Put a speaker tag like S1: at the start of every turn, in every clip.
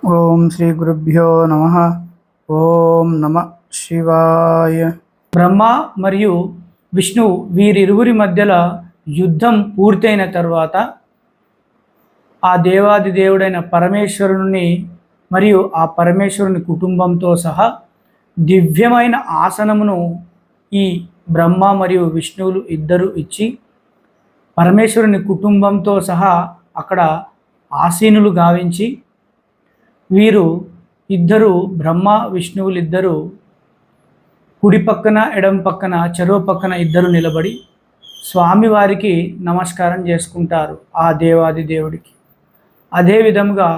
S1: ఓం శ్రీ గురుభ్యో నమః. ఓం నమ శివాయ. బ్రహ్మ మరియు విష్ణువు వీరిరువురి మధ్యలో యుద్ధం పూర్తయిన తర్వాత ఆ దేవాది దేవుడైన పరమేశ్వరుని మరియు ఆ పరమేశ్వరుని కుటుంబంతో సహా దివ్యమైన ఆసనమును ఈ బ్రహ్మ మరియు విష్ణువులు ఇద్దరు ఇచ్చి పరమేశ్వరుని కుటుంబంతో సహా అక్కడ ఆసీనులు గావించి వీరు ఇద్దరు బ్రహ్మ విష్ణువులు ఇద్దరు కుడి పక్కన ఎడమ పక్కన చెరో పక్కన ఇద్దరు నిలబడి స్వామివారికి నమస్కారం చేసుకుంటారు ఆ దేవాది దేవుడికి. అదేవిధంగా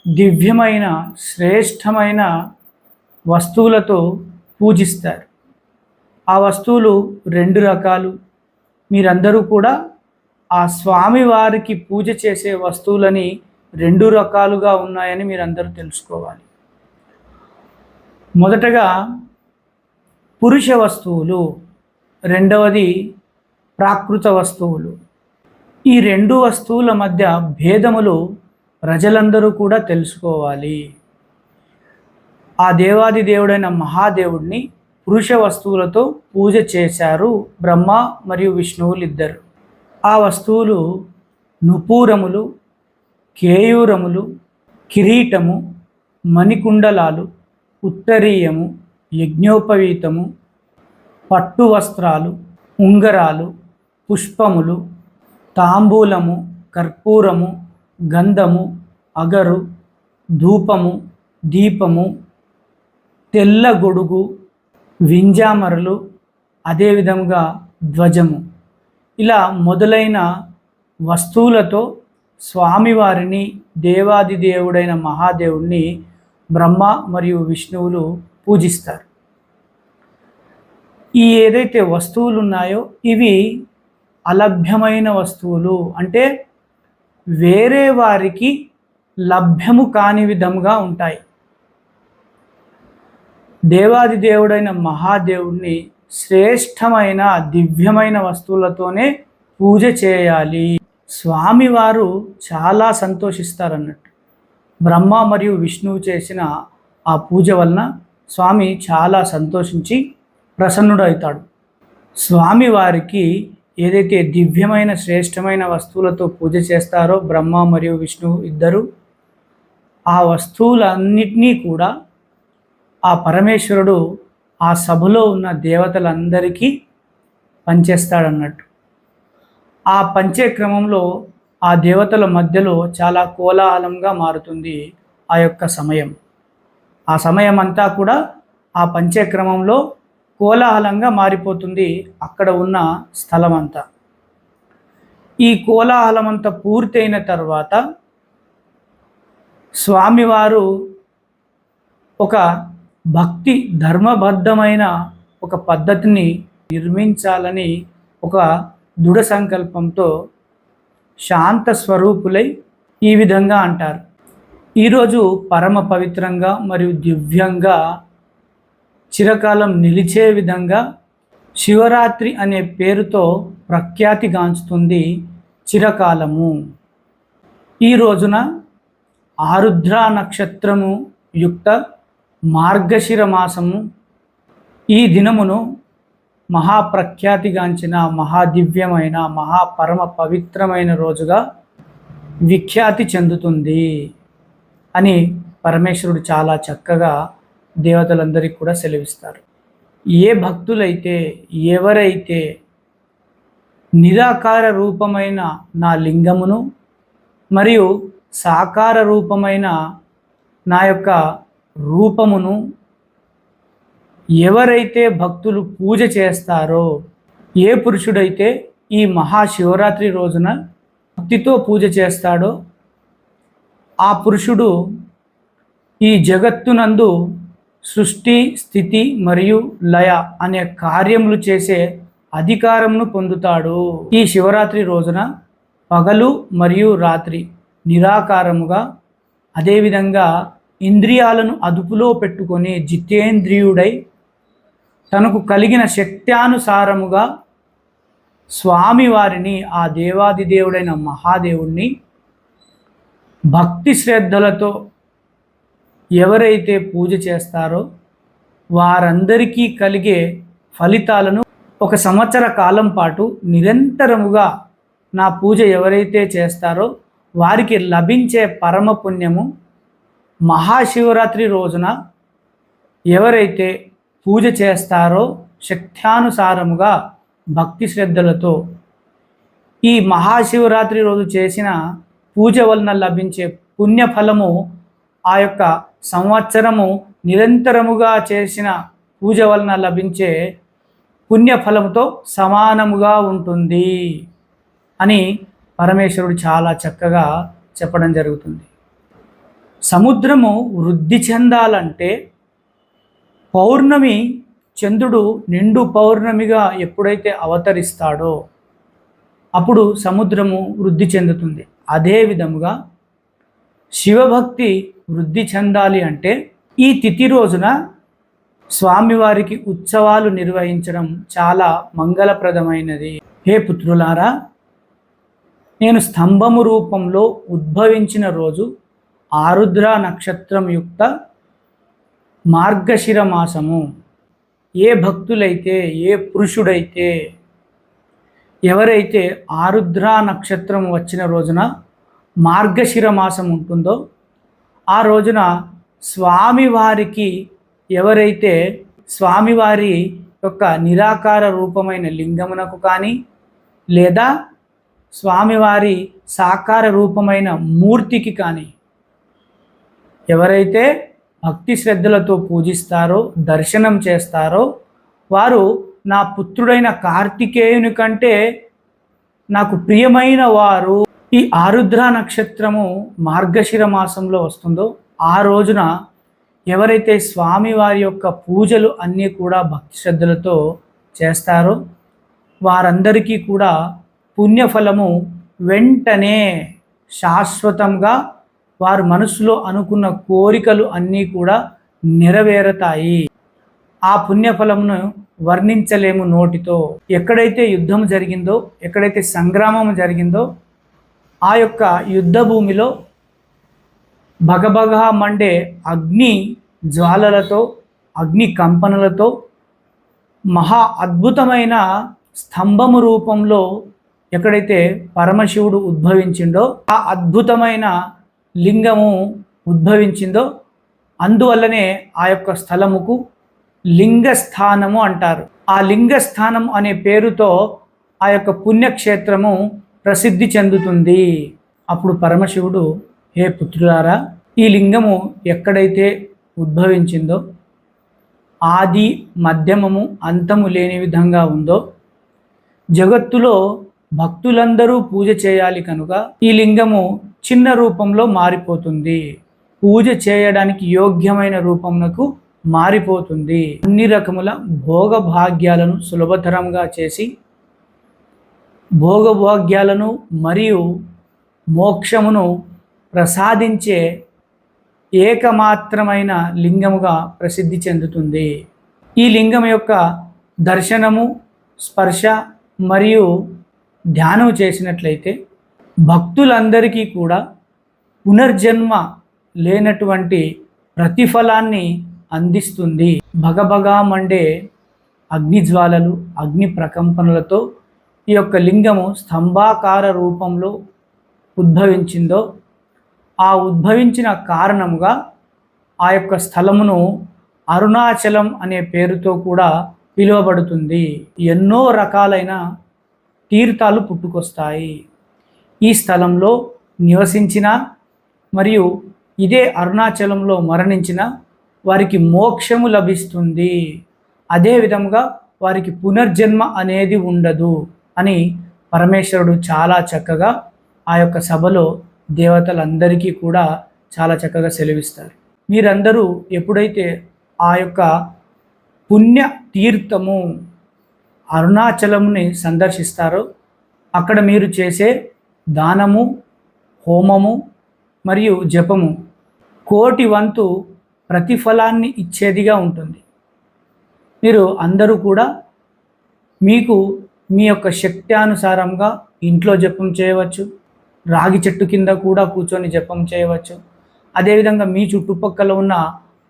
S1: దివ్యమైన శ్రేష్టమైన వస్తువులతో పూజిస్తారు. ఆ వస్తువులు రెండు రకాలు. మీరందరూ కూడా ఆ స్వామివారికి పూజ చేసే వస్తువులని రెండు రకాలుగా ఉన్నాయని మీరందరూ తెలుసుకోవాలి. మొదటగా పురుష వస్తువులు, రెండవది ప్రాకృత వస్తువులు. ఈ రెండు వస్తువుల మధ్య భేదములు ప్రజలందరూ కూడా తెలుసుకోవాలి. ఆ దేవాది దేవుడైన మహాదేవుడిని పురుష వస్తువులతో పూజ చేశారు బ్రహ్మ మరియు విష్ణువులు ఇద్దరు. ఆ వస్తువులు నుపూరములు, కేయూరములు, కిరీటము, మణికుండలాలు, ఉత్తరీయము, యజ్ఞోపవీతము, పట్టు వస్త్రాలు, ఉంగరాలు, పుష్పములు, తాంబూలము, కర్పూరము, గంధము, అగరు, ధూపము, దీపము, తెల్ల గొడుగు, వింజామరలు, అదేవిధంగా ధ్వజము, ఇలా మొదలైన వస్తువులతో స్వామివారిని దేవాది దేవుడైన మహాదేవుడిని బ్రహ్మ మరియు విష్ణువులు పూజిస్తారు. ఈ ఏదైతే వస్తువులు ఉన్నాయో ఇవి అలభ్యమైన వస్తువులు, అంటే వేరే వారికి లభ్యము కాని విధంగా ఉంటాయి. దేవాది దేవుడైన మహాదేవుడిని శ్రేష్టమైన దివ్యమైన వస్తువులతోనే పూజ చేయాలి. స్వామివారు చాలా సంతోషిస్తారన్నట్టు. బ్రహ్మ మరియు విష్ణువు చేసిన ఆ పూజ వలన స్వామి చాలా సంతోషించి ప్రసన్నుడవుతాడు. స్వామివారికి ఏదైతే దివ్యమైన శ్రేష్టమైన వస్తువులతో పూజ చేస్తారో బ్రహ్మ మరియు విష్ణువు ఇద్దరు, ఆ వస్తువులన్నిటినీ కూడా ఆ పరమేశ్వరుడు ఆ సభలో ఉన్న దేవతలందరికీ పంచేస్తాడన్నట్టు. ఆ పంచే క్రమంలో ఆ దేవతల మధ్యలో చాలా కోలాహలంగా మారుతుంది ఆ యొక్క సమయం. ఆ సమయం అంతా కూడా ఆ పంచే క్రమంలో కోలాహలంగా మారిపోతుంది అక్కడ ఉన్న స్థలం అంతా. ఈ కోలాహలం అంతా పూర్తయిన తర్వాత స్వామివారు ఒక భక్తి ధర్మబద్ధమైన ఒక పద్ధతిని నిర్మించాలని ఒక దృఢ సంకల్పంతో శాంత స్వరూపులై ఈ విధంగా అంటారు. ఈరోజు పరమ పవిత్రంగా మరియు దివ్యంగా చిరకాలం నిలిచే విధంగా శివరాత్రి అనే పేరుతో ప్రఖ్యాతిగాంచుతుంది చిరకాలము. ఈ రోజున ఆరుద్ర నక్షత్రము యుక్త మార్గశిర మాసము ఈ దినమును మహాప్రఖ్యాతిగాంచిన మహాదివ్యమైన మహాపరమ పవిత్రమైన రోజుగా విఖ్యాతి చెందుతుంది అని పరమేశ్వరుడు చాలా చక్కగా దేవతలందరికీ కూడా సెలవిస్తారు. ఏ భక్తులైతే ఎవరైతే నిరాకార రూపమైన నా లింగమును మరియు సాకార రూపమైన నా యొక్క రూపమును ఎవరైతే భక్తులు పూజ చేస్తారో, ఏ పురుషుడైతే ఈ మహాశివరాత్రి రోజున భక్తితో పూజ చేస్తాడో ఆ పురుషుడు ఈ జగత్తునందు సృష్టి స్థితి మరియు లయ అనే కార్యములు చేసే అధికారమును పొందుతాడు. ఈ శివరాత్రి రోజున పగలు మరియు రాత్రి నిరాకారముగా, అదేవిధంగా ఇంద్రియాలను అదుపులో పెట్టుకొని జితేంద్రియుడై తనకు కలిగిన శక్త్యానుసారముగా స్వామివారిని ఆ దేవాది దేవుడైన మహాదేవుణ్ణి భక్తి శ్రద్ధలతో ఎవరైతే పూజ చేస్తారో వారందరికీ కలిగే ఫలితాలను ఒక సంవత్సర కాలం పాటు నిరంతరముగా నా పూజ ఎవరైతే చేస్తారో వారికి లభించే పరమ పుణ్యము మహాశివరాత్రి రోజున ఎవరైతే పూజ చేస్తారో శక్త్యానుసారముగా భక్తి శ్రద్ధలతో ఈ మహాశివరాత్రి రోజు చేసిన పూజ వలన లభించే పుణ్యఫలము ఆ యొక్క సంవత్సరము నిరంతరముగా చేసిన పూజ వలన లభించే పుణ్యఫలముతో సమానముగా ఉంటుంది అని పరమేశ్వరుడు చాలా చక్కగా చెప్పడం జరుగుతుంది. సముద్రము వృద్ధి చెందాలంటే పౌర్ణమి చంద్రుడు నిండు పౌర్ణమిగా ఎప్పుడైతే అవతరిస్తాడో అప్పుడు సముద్రము వృద్ధి చెందుతుంది. అదే విధముగా శివభక్తి వృద్ధి చెందాలి అంటే ఈ తిథి రోజున స్వామివారికి ఉత్సవాలు నిర్వహించడం చాలా మంగళప్రదమైనది. హే పుత్రులారా, నేను స్తంభము రూపంలో ఉద్భవించిన రోజు ఆరుద్ర నక్షత్రం యుక్త మార్గశిర మాసము. ఏ భక్తులైతే, ఏ పురుషుడైతే, ఎవరైతే ఆరుద్ర నక్షత్రం వచ్చిన రోజున మార్గశిర మాసం ఉంటుందో ఆ రోజున స్వామివారికి ఎవరైతే స్వామివారి యొక్క నిరాకార రూపమైన లింగమునకు కానీ లేదా స్వామివారి సాకార రూపమైన మూర్తికి కానీ ఎవరైతే భక్తి శ్రద్ధలతో పూజిస్తారో, దర్శనం చేస్తారో వారు నా పుత్రుడైన కార్తికేయుని కంటే నాకు ప్రియమైన వారు. ఈ ఆరుద్ర నక్షత్రము మార్గశిర మాసంలో వస్తుందో ఆ రోజున ఎవరైతే స్వామివారి యొక్క పూజలు అన్నీ కూడా భక్తి శ్రద్ధలతో చేస్తారో వారందరికీ కూడా పుణ్యఫలము వెంటనే శాశ్వతంగా వారు మనసులో అనుకున్న కోరికలు అన్నీ కూడా నెరవేరుతాయి. ఆ పుణ్యఫలమును వర్ణించలేము నోటితో. ఎక్కడైతే యుద్ధం జరిగిందో, ఎక్కడైతే సంగ్రామం జరిగిందో ఆ యొక్క యుద్ధ భూమిలో భగభగ మండే అగ్ని జ్వాలలతో, అగ్ని కంపనలతో మహా అద్భుతమైన స్తంభము రూపంలో ఎక్కడైతే పరమశివుడు ఉద్భవించిండో ఆ అద్భుతమైన లింగము ఉద్భవించిందో అందువల్లనే ఆ యొక్క స్థలముకు లింగస్థానము అంటారు. ఆ లింగస్థానం అనే పేరుతో ఆ యొక్క పుణ్యక్షేత్రము ప్రసిద్ధి చెందుతుంది. అప్పుడు పరమశివుడు, హే పుత్రులారా, ఈ లింగము ఎక్కడైతే ఉద్భవించిందో ఆది మధ్యమము అంతము లేని విధంగా ఉందో జగత్తులో భక్తులందరూ పూజ చేయాలి కనుక ఈ లింగము చిన్న రూపంలో మారిపోతుంది, పూజ చేయడానికి యోగ్యమైన రూపమునకు మారిపోతుంది. అన్ని రకముల భోగభాగ్యాలను సులభతరంగా చేసి భోగభాగ్యాలను మరియు మోక్షమును ప్రసాదించే ఏకమాత్రమైన లింగముగా ప్రసిద్ధి చెందుతుంది. ఈ లింగం యొక్క దర్శనము, స్పర్శ మరియు ధ్యానం చేసినట్లయితే భక్తులందరికీ కూడా పునర్జన్మ లేనటువంటి ప్రతిఫలాన్ని అందిస్తుంది. భగభగా మండే అగ్నిజ్వాలలు, అగ్ని ప్రకంపనలతో ఈ యొక్క లింగము స్తంభాకార రూపంలో ఉద్భవించిందో ఆ ఉద్భవించిన కారణముగా ఆ యొక్క స్థలమును అరుణాచలం అనే పేరుతో కూడా పిలువబడుతుంది. ఎన్నో రకాలైన తీర్థాలు పుట్టుకొస్తాయి. ఈ స్థలంలో నివసించిన మరియు ఇదే అరుణాచలంలో మరణించిన వారికి మోక్షము లభిస్తుంది. అదేవిధంగా వారికి పునర్జన్మ అనేది ఉండదు అని పరమేశ్వరుడు చాలా చక్కగా ఆ యొక్క సభలో దేవతలందరికీ కూడా చాలా చక్కగా సెలవిస్తారు. మీరందరూ ఎప్పుడైతే ఆ యొక్క పుణ్య తీర్థము అరుణాచలంని సందర్శిస్తారో అక్కడ మీరు చేసే దానము, హోమము మరియు జపము కోటి వంతు ప్రతిఫలాన్ని ఇచ్చేదిగా ఉంటుంది. మీరు అందరూ కూడా మీకు మీ యొక్క శక్త్యానుసారంగా ఇంట్లో జపం చేయవచ్చు, రాగి చెట్టు కింద కూడా కూర్చొని జపం చేయవచ్చు, అదేవిధంగా మీ చుట్టుపక్కల ఉన్న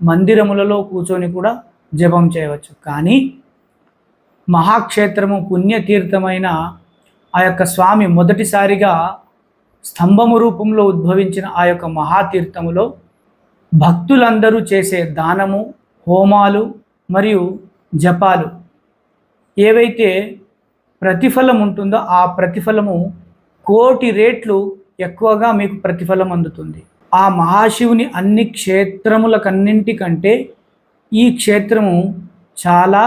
S1: మందిరములలో కూర్చొని కూడా జపం చేయవచ్చు. కానీ మహాక్షేత్రము పుణ్యతీర్థమైన ఆ యొక్క స్వామి మొదటిసారిగా స్తంభము రూపంలో ఉద్భవించిన ఆ యొక్క మహాతీర్థములో భక్తులందరూ చేసే దానము, హోమాలు మరియు జపాలు ఏవైతే ప్రతిఫలం ఉంటుందో ఆ ప్రతిఫలము 1,000,000 రెట్లు ఎక్కువగా మీకు ప్రతిఫలం అందుతుంది. ఆ మహాశివుని అన్ని క్షేత్రములకన్నింటికంటే ఈ క్షేత్రము చాలా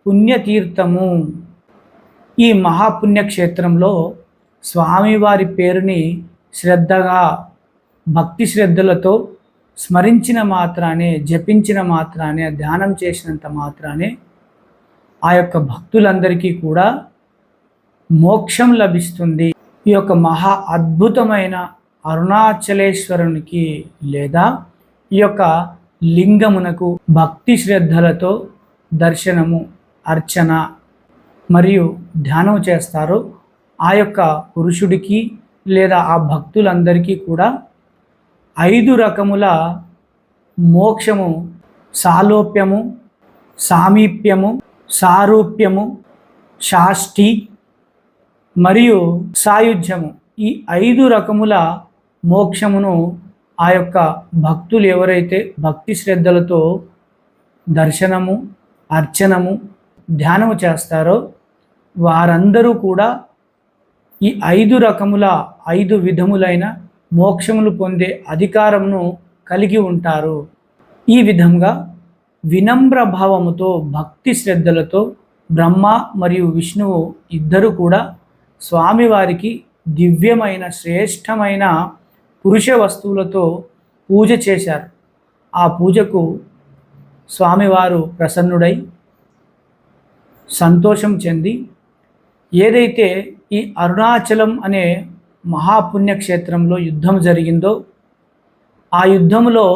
S1: పుణ్యతీర్థము. ఈ మహాపుణ్యక్షేత్రంలో స్వామివారి పేరుని శ్రద్ధగా, భక్తి శ్రద్ధలతో స్మరించిన మాత్రానే, జపించిన మాత్రానే, ధ్యానం చేసినంత మాత్రానే ఆ యొక్క భక్తులందరికీ కూడా మోక్షం లభిస్తుంది. ఈ యొక్క మహా అద్భుతమైన అరుణాచలేశ్వరునికి లేదా ఈ యొక్క లింగమునకు భక్తి శ్రద్ధలతో దర్శనము, అర్చన మరియు ధ్యానం చేస్తారు. ఆ యొక్క పురుషుడికి లేదా ఆ భక్తులందరికీ కూడా 5 రకముల మోక్షము, సాలోప్యము, సామీప్యము, సారూప్యము, షాష్టి మరియు సాయుధ్యము, ఈ 5 రకముల మోక్షమును ఆ యొక్క భక్తులు ఎవరైతే భక్తి శ్రద్ధలతో దర్శనము, అర్చనము, ధ్యానము చేస్తారో వారందరూ కూడా ఈ 5 రకముల 5 విధములైన మోక్షములు పొందే అధికారమును కలిగి ఉంటారు. ఈ విధంగా వినమ్ర భావముతో భక్తి శ్రద్ధలతో బ్రహ్మ మరియు విష్ణువు ఇద్దరు కూడా స్వామివారికి దివ్యమైన శ్రేష్టమైన పురుష వస్తువులతో పూజ చేశారు. ఆ పూజకు స్వామివారు ప్రసన్నుడై సంతోషం చెంది ఏదైతే ఈ అరుణాచలం అనే మహాపుణ్యక్షేత్రంలో యుద్ధం జరిగిందో ఆ యుద్ధంలో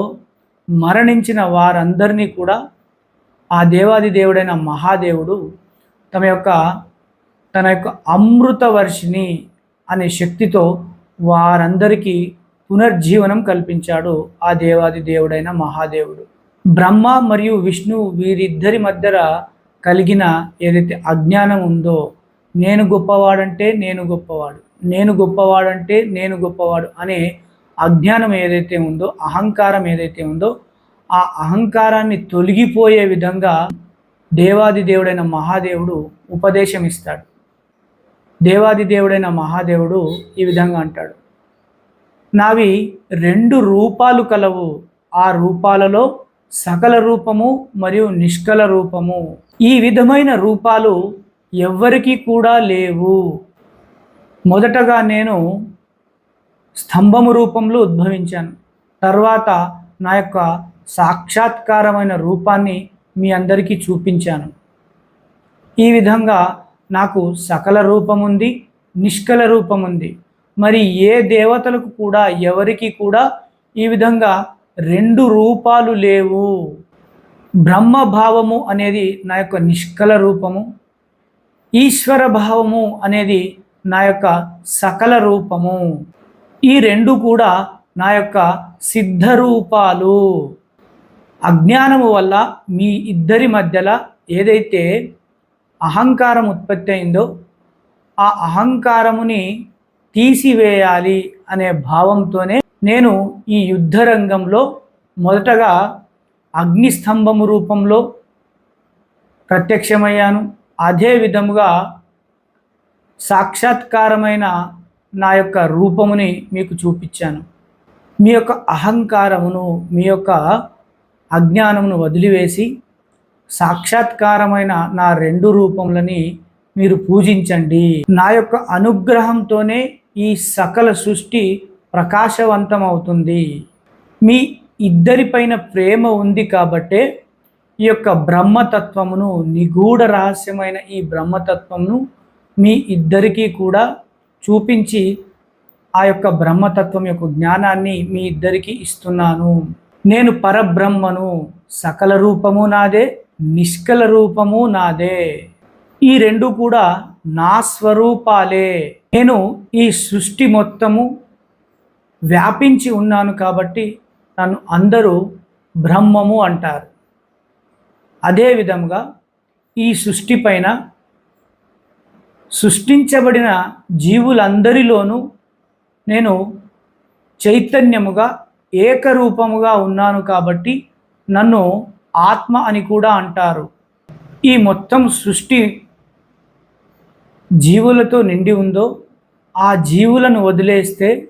S1: మరణించిన వారందరినీ కూడా ఆ దేవాది దేవుడైన మహాదేవుడు తన యొక్క అమృతవర్షిణి అనే శక్తితో వారందరికీ పునర్జీవనం కల్పించాడు ఆ దేవాది దేవుడైన మహాదేవుడు. బ్రహ్మ మరియు విష్ణువు వీరిద్దరి మధ్య కలిగిన ఏదైతే అజ్ఞానం ఉందో, నేను గొప్పవాడంటే నేను గొప్పవాడు, నేను గొప్పవాడంటే నేను గొప్పవాడు అనే అజ్ఞానం ఏదైతే ఉందో, అహంకారం ఏదైతే ఉందో ఆ అహంకారాన్ని తొలగిపోయే విధంగా దేవాది దేవుడైన మహాదేవుడు ఉపదేశం ఇస్తాడు. దేవాది దేవుడైన మహాదేవుడు ఈ విధంగా అంటాడు, నావి 2 రూపాలు కలవు, ఆ రూపాలలో సకల రూపము మరియు నిష్కల రూపము. ఈ విధమైన రూపాలు ఎవ్వరికీ కూడా లేవు. మొదటగా నేను స్తంభము రూపంలో ఉద్భవించాను, తర్వాత నా యొక్క సాక్షాత్కారమైన రూపాన్ని మీ అందరికీ చూపించాను. ఈ విధంగా నాకు సకల రూపం ఉంది, నిష్కల రూపం ఉంది. మరి ఏ దేవతలకు కూడా ఎవరికి కూడా ఈ విధంగా 2 రూపాలు లేవు. బ్రహ్మభావము అనేది నా యొక్క నిష్కల రూపము, ఈశ్వర భావము అనేది నా యొక్క సకల రూపము. ఈ 2 కూడా నా యొక్క సిద్ధ రూపాలు. అజ్ఞానము వల్ల మీ ఇద్దరి మధ్యలో ఏదైతే అహంకారం ఉత్పత్తి అయిందో ఆ అహంకారముని తీసివేయాలి అనే భావంతోనే నేను ఈ యుద్ధ రంగంలో మొదటగా అగ్నిస్తంభము రూపంలో ప్రత్యక్షమయ్యాను. అదే విధముగా సాక్షాత్కారమైన నా యొక్క రూపముని మీకు చూపించాను. మీ యొక్క అహంకారమును, మీ యొక్క అజ్ఞానమును వదిలివేసి సాక్షాత్కారమైన నా 2 రూపములని మీరు పూజించండి. నా యొక్క అనుగ్రహంతోనే ఈ సకల సృష్టి ప్రకాశవంతం అవుతుంది. మీ ఇద్దరిపైన ప్రేమ ఉంది కాబట్టే ఈ యొక్క బ్రహ్మతత్వమును, నిగూఢ రహస్యమైన ఈ బ్రహ్మతత్వమును మీ ఇద్దరికీ కూడా చూపించి ఆ యొక్క బ్రహ్మతత్వం యొక్క జ్ఞానాన్ని మీ ఇద్దరికీ ఇస్తున్నాను. నేను పరబ్రహ్మను, సకల రూపము నాదే, నిష్కల రూపము నాదే. ఈ 2 కూడా నా స్వరూపాలే. నేను ఈ సృష్టి మొత్తము వ్యాపించి ఉన్నాను కాబట్టి నన్ను అందరూ బ్రహ్మము అంటారు. అదేవిధంగా ఈ సృష్టి పైన సృష్టించబడిన జీవులందరిలోనూ నేను చైతన్యముగా ఏకరూపముగా ఉన్నాను కాబట్టి నన్ను ఆత్మ అని కూడా అంటారు. ఈ మొత్తం సృష్టి జీవులతో నిండి ఉందో ఆ జీవులను వదిలేస్తే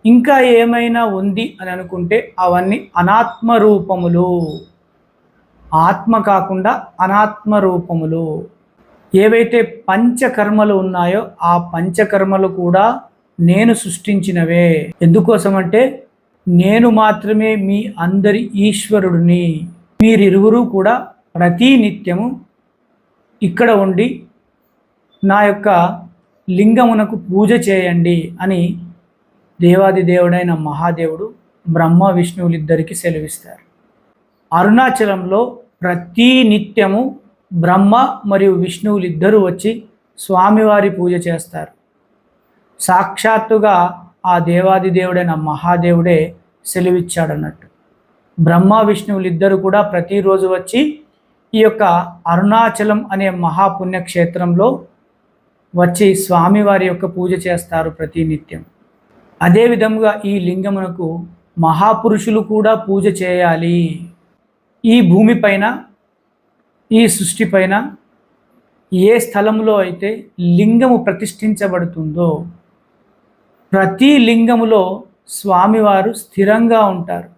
S1: ఇంకా ఏమైనా ఉంది అని అనుకుంటే అవన్నీ అనాత్మ రూపములు. ఆత్మ కాకుండా అనాత్మ రూపములు. ఏవైతే పంచకర్మలు ఉన్నాయో ఆ పంచకర్మలు కూడా నేను సృష్టించినవే. ఎందుకోసమంటే నేను మాత్రమే మీ అందరి ఈశ్వరుడిని. మీరిరువురు కూడా ప్రతి నిత్యము ఇక్కడ ఉండి నా యొక్క లింగమునకు పూజ చేయండి అని దేవాది దేవుడైన మహాదేవుడు బ్రహ్మ విష్ణువులిద్దరికీ సెలవిస్తారు. అరుణాచలంలో ప్రతి నిత్యము బ్రహ్మ మరియు విష్ణువులిద్దరూ వచ్చి స్వామివారి పూజ చేస్తారు. సాక్షాత్తుగా ఆ దేవాది దేవుడైన మహాదేవుడే సెలవిచ్చాడన్నట్టు. బ్రహ్మ విష్ణువులిద్దరూ కూడా ప్రతిరోజు వచ్చి ఈ యొక్క అరుణాచలం అనే మహాపుణ్యక్షేత్రంలో వచ్చి స్వామివారి యొక్క పూజ చేస్తారు ప్రతినిత్యం. అదేవిధంగా ఈ లింగమునకు మహాపురుషులు కూడా పూజ చేయాలి. ఈ భూమిపైన ఈ సృష్టి పైన ఏ స్థలంలో అయితే లింగము ప్రతిష్ఠించబడుతుందో ప్రతి లింగములో స్వామివారు స్థిరంగా ఉంటారు.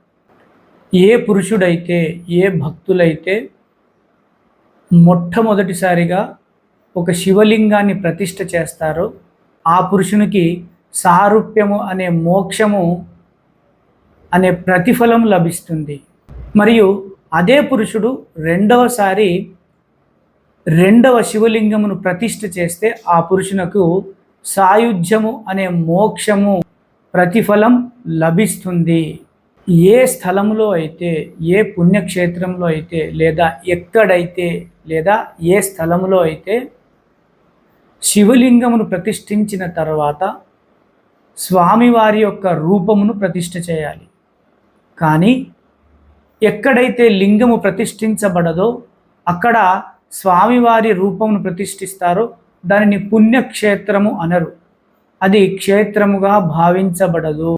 S1: ఏ పురుషుడైతే ఏ భక్తులైతే మొట్టమొదటిసారిగా ఒక శివలింగాన్ని ప్రతిష్ఠ చేస్తారో ఆ పురుషునికి సారూప్యము అనే మోక్షము అనే ప్రతిఫలం లభిస్తుంది. మరియు అదే పురుషుడు రెండవసారి రెండవ శివలింగమును ప్రతిష్ఠ చేస్తే ఆ పురుషునకు సాయుధ్యము అనే మోక్షము ప్రతిఫలం లభిస్తుంది. ఏ స్థలంలో అయితే ఏ పుణ్యక్షేత్రంలో అయితే లేదా ఎక్కడైతే లేదా ఏ స్థలంలో అయితే శివలింగమును ప్రతిష్ఠించిన తర్వాత స్వామివారి యొక్క రూపమును ప్రతిష్ఠ చేయాలి. కానీ ఎక్కడైతే లింగము ప్రతిష్ఠించబడదో అక్కడ స్వామివారి రూపమును ప్రతిష్ఠిస్తారో దానిని పుణ్యక్షేత్రము అనరు. అది క్షేత్రముగా భావించబడదు.